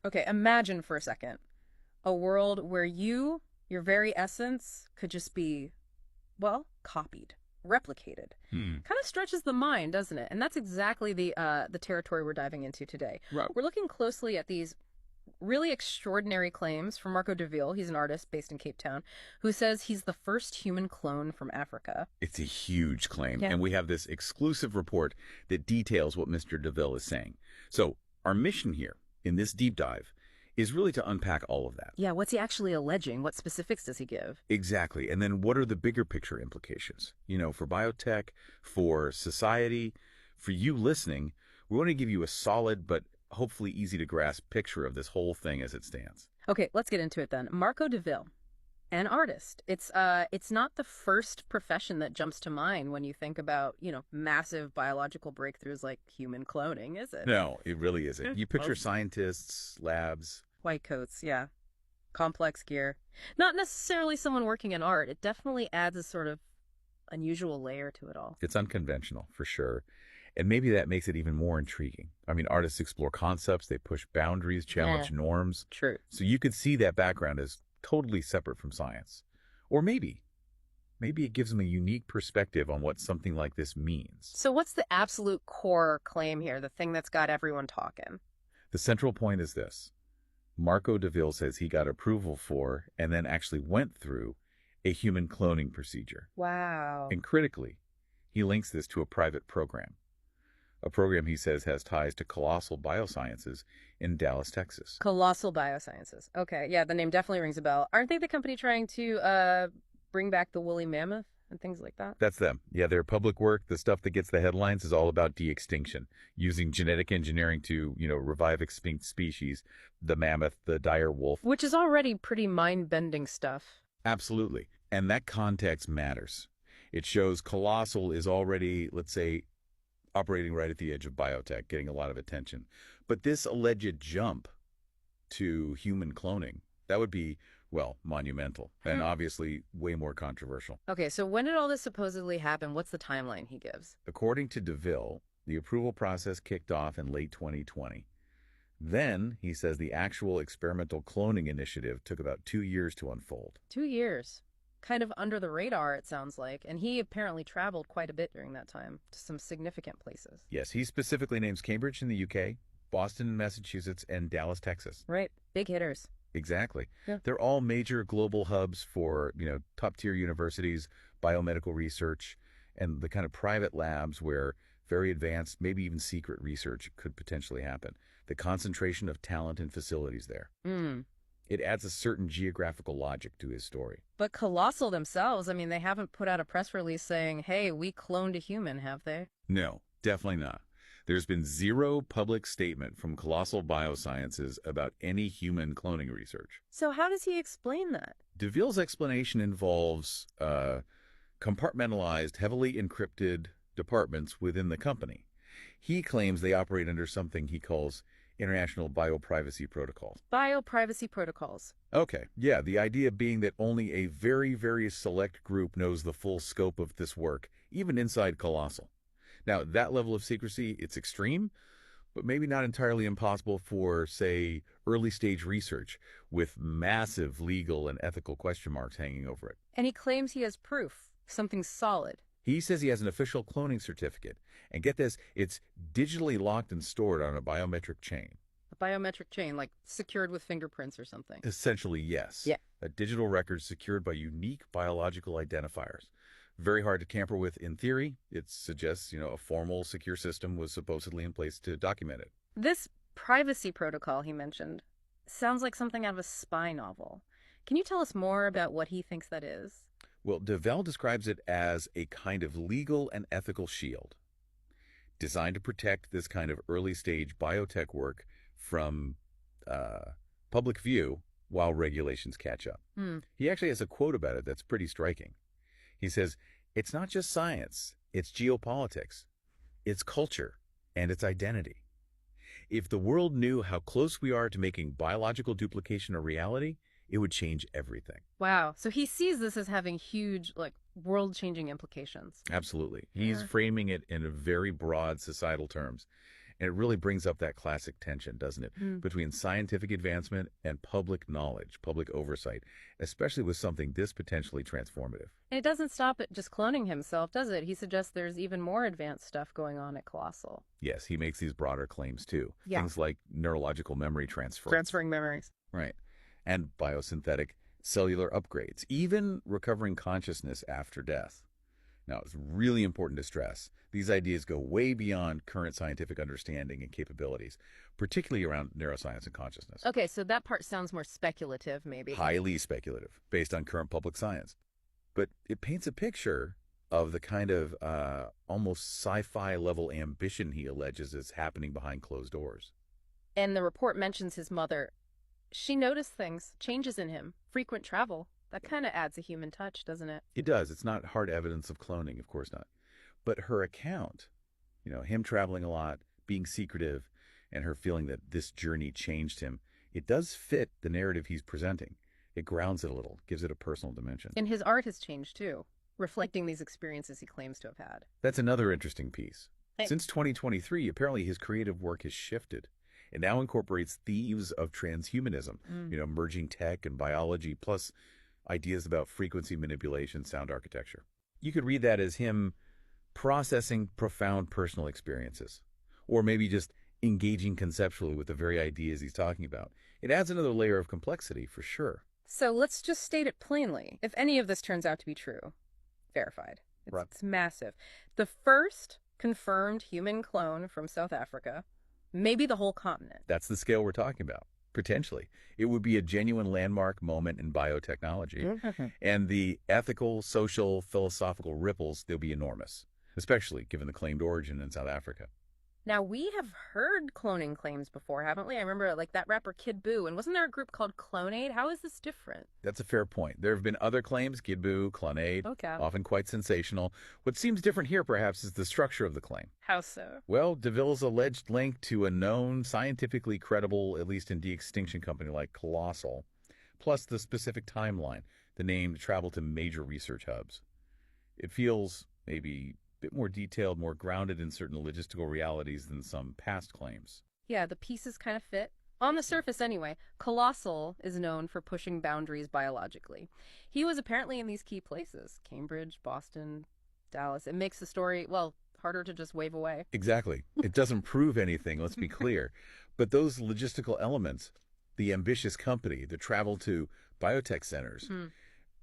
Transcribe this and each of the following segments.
Okay, imagine for a second a world where your very essence, could just be, well, copied, replicated. Hmm. Kind of stretches the mind, doesn't it? And that's exactly the territory we're diving into today. Right. We're looking closely at these really extraordinary claims from Marco De Vil. He's an artist based in Cape Town who says he's the first human clone from Africa. It's a huge claim, Yeah. and we have this exclusive report that details what Mr. DeVille is saying. So, our mission here in this deep dive is really to unpack all of that. Yeah, what's he actually alleging? What specifics does he give? Exactly. And then what are the bigger picture implications? For biotech, for society, for you listening, we want to give you a solid but hopefully easy to grasp picture of this whole thing as it stands. Okay, let's get into it then. Marco De Vil, an artist. It's not the first profession that jumps to mind when you think about, massive biological breakthroughs like human cloning, is it? No, it really isn't. You picture Well, scientists, labs. white coats, yeah. Complex gear. Not necessarily someone working in art. It definitely adds a sort of unusual layer to it all. It's unconventional, for sure. And maybe that makes it even more intriguing. I mean, artists explore concepts, they push boundaries, challenge Yeah. norms. True. So you could see that background as totally separate from science. Or maybe it gives them a unique perspective on what something like this means. So what's the absolute core claim here, the thing that's got everyone talking? The central point is this. Marco De Vil says he got approval for and then actually went through a human cloning procedure. Wow. And critically, he links this to a private program. A program he says has ties to Colossal Biosciences in Dallas, Texas. Colossal Biosciences. Okay, yeah, the name definitely rings a bell. Aren't they the company trying to bring back the woolly mammoth and things like that? That's them. Yeah, their public work, the stuff that gets the headlines, is all about de-extinction, using genetic engineering to, revive extinct species, the mammoth, the dire wolf. Which is already pretty mind-bending stuff. Absolutely. And that context matters. It shows Colossal is already, let's say, operating right at the edge of biotech, getting a lot of attention. But this alleged jump to human cloning, that would be, well, monumental and obviously way more controversial. Okay, so when did all this supposedly happen? What's the timeline he gives? According to DeVille, the approval process kicked off in late 2020. Then, he says the actual experimental cloning initiative took about 2 years to unfold. 2 years. Kind of under the radar, it sounds like. And he apparently traveled quite a bit during that time to some significant places. Yes, he specifically names Cambridge in the UK, Boston in Massachusetts, and Dallas, Texas. Right. Big hitters. Exactly. Yeah. They're all major global hubs for, top-tier universities, biomedical research, and the kind of private labs where very advanced, maybe even secret research could potentially happen. The concentration of talent and facilities there. Mm. It adds a certain geographical logic to his story. But Colossal themselves, I mean, they haven't put out a press release saying, hey, we cloned a human, have they? No, definitely not. There's been zero public statement from Colossal Biosciences about any human cloning research. So how does he explain that? DeVille's explanation involves compartmentalized, heavily encrypted departments within the company. He claims they operate under something he calls international bioprivacy protocols. Bioprivacy protocols. Okay, yeah, the idea being that only a very, very select group knows the full scope of this work, even inside Colossal. Now, that level of secrecy, it's extreme, but maybe not entirely impossible for, say, early-stage research with massive legal and ethical question marks hanging over it. And he claims he has proof, something solid. He says he has an official cloning certificate. And get this, it's digitally locked and stored on a biometric chain. A biometric chain, like secured with fingerprints or something. Essentially, yes. Yeah. A digital record secured by unique biological identifiers. Very hard to tamper with in theory. It suggests, a formal, secure system was supposedly in place to document it. This privacy protocol he mentioned sounds like something out of a spy novel. Can you tell us more about what he thinks that is? Well, DeVille describes it as a kind of legal and ethical shield designed to protect this kind of early-stage biotech work from public view while regulations catch up. He actually has a quote about it that's pretty striking. He says, "It's not just science, it's geopolitics, it's culture, and it's identity. If the world knew how close we are to making biological duplication a reality, it would change everything." Wow. So he sees this as having huge, world-changing implications. Absolutely. He's Yeah. framing it in a very broad societal terms. And it really brings up that classic tension, doesn't it, between scientific advancement and public knowledge, public oversight, especially with something this potentially transformative. And it doesn't stop at just cloning himself, does it? He suggests there's even more advanced stuff going on at Colossal. Yes, he makes these broader claims too. Yeah. Things like neurological memory transfer. Transferring memories. Right. And biosynthetic cellular upgrades, even recovering consciousness after death. Now, it's really important to stress, these ideas go way beyond current scientific understanding and capabilities, particularly around neuroscience and consciousness. Okay, so that part sounds more speculative, maybe. Highly speculative, based on current public science. But it paints a picture of the kind of almost sci-fi level ambition he alleges is happening behind closed doors. And the report mentions his mother. She noticed things, changes in him, frequent travel. That kind of adds a human touch, doesn't it? It does. It's not hard evidence of cloning, of course not. But her account, him traveling a lot, being secretive, and her feeling that this journey changed him, it does fit the narrative he's presenting. It grounds it a little, gives it a personal dimension. And his art has changed too, reflecting these experiences he claims to have had. That's another interesting piece. Thanks. Since 2023, apparently his creative work has shifted. It now incorporates themes of transhumanism, merging tech and biology, plus ideas about frequency manipulation, sound architecture. You could read that as him processing profound personal experiences, or maybe just engaging conceptually with the very ideas he's talking about. It adds another layer of complexity, for sure. So let's just state it plainly. If any of this turns out to be true, verified. It's massive. The first confirmed human clone from South Africa, maybe the whole continent. That's the scale we're talking about. Potentially. It would be a genuine landmark moment in biotechnology. And the ethical, social, philosophical ripples, they'll be enormous, especially given the claimed origin in South Africa. Now, we have heard cloning claims before, haven't we? I remember like that rapper Kid Buu, and wasn't there a group called CLONES? How is this different? That's a fair point. There have been other claims, Kid Buu, CLONES, often quite sensational. What seems different here, perhaps, is the structure of the claim. How so? Well, De Vil's alleged link to a known, scientifically credible, at least in de-extinction company like Colossal, plus the specific timeline, the name travel to major research hubs. It feels maybe bit more detailed, more grounded in certain logistical realities than some past claims. Yeah, the pieces kind of fit. On the surface anyway, Colossal is known for pushing boundaries biologically. He was apparently in these key places, Cambridge, Boston, Dallas. It makes the story, well, harder to just wave away. Exactly. It doesn't prove anything, let's be clear. But those logistical elements, the ambitious company, the travel to biotech centers,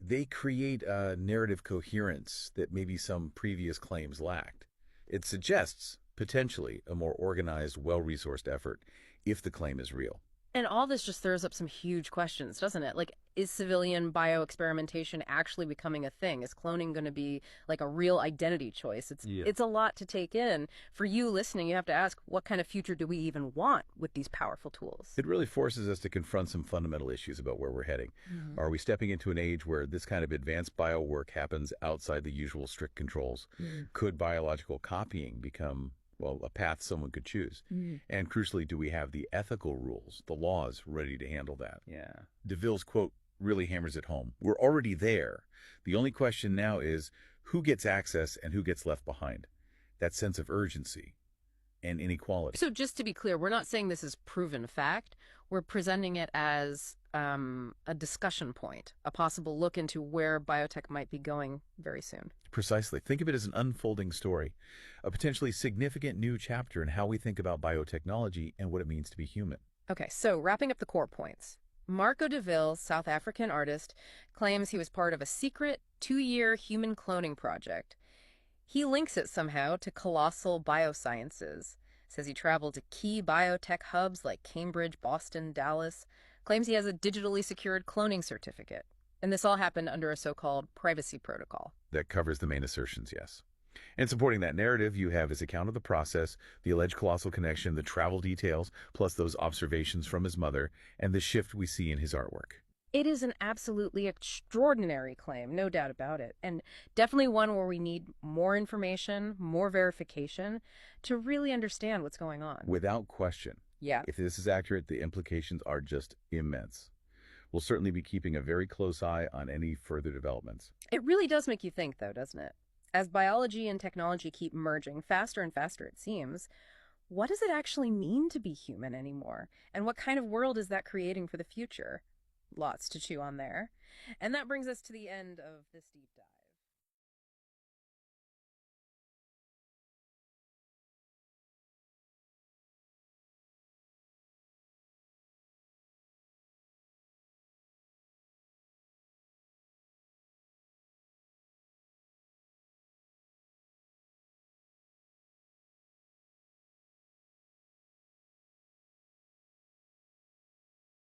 they create a narrative coherence that maybe some previous claims lacked. It suggests, potentially, a more organized, well-resourced effort if the claim is real. And all this just throws up some huge questions, doesn't it? Like, is civilian bioexperimentation actually becoming a thing? Is cloning going to be like a real identity choice? It's a lot to take in. For you listening, you have to ask, what kind of future do we even want with these powerful tools? It really forces us to confront some fundamental issues about where we're heading. Are we stepping into an age where this kind of advanced biowork happens outside the usual strict controls? Could biological copying become a path someone could choose? And crucially, do we have the ethical rules, the laws ready to handle that? Yeah. De Vil's quote really hammers it home. We're already there. The only question now is who gets access and who gets left behind. That sense of urgency and inequality. So just to be clear, we're not saying this is proven fact. We're presenting it as a discussion point, a possible look into where biotech might be going very soon. Precisely. Think of it as an unfolding story, a potentially significant new chapter in how we think about biotechnology and what it means to be human. Okay, so wrapping up the core points. Marco De Vil, South African artist, claims he was part of a secret 2-year human cloning project. He links it somehow to Colossal Biosciences, says he traveled to key biotech hubs like Cambridge, Boston, Dallas, claims he has a digitally secured cloning certificate. And this all happened under a so-called privacy protocol. That covers the main assertions, yes. And supporting that narrative, you have his account of the process, the alleged colossal connection, the travel details, plus those observations from his mother, and the shift we see in his artwork. It is an absolutely extraordinary claim, no doubt about it, and definitely one where we need more information, more verification to really understand what's going on. Without question. Yeah. If this is accurate, the implications are just immense. We'll certainly be keeping a very close eye on any further developments. It really does make you think, though, doesn't it? As biology and technology keep merging faster and faster, it seems, what does it actually mean to be human anymore? And what kind of world is that creating for the future? Lots to chew on there. And that brings us to the end of this deep dive.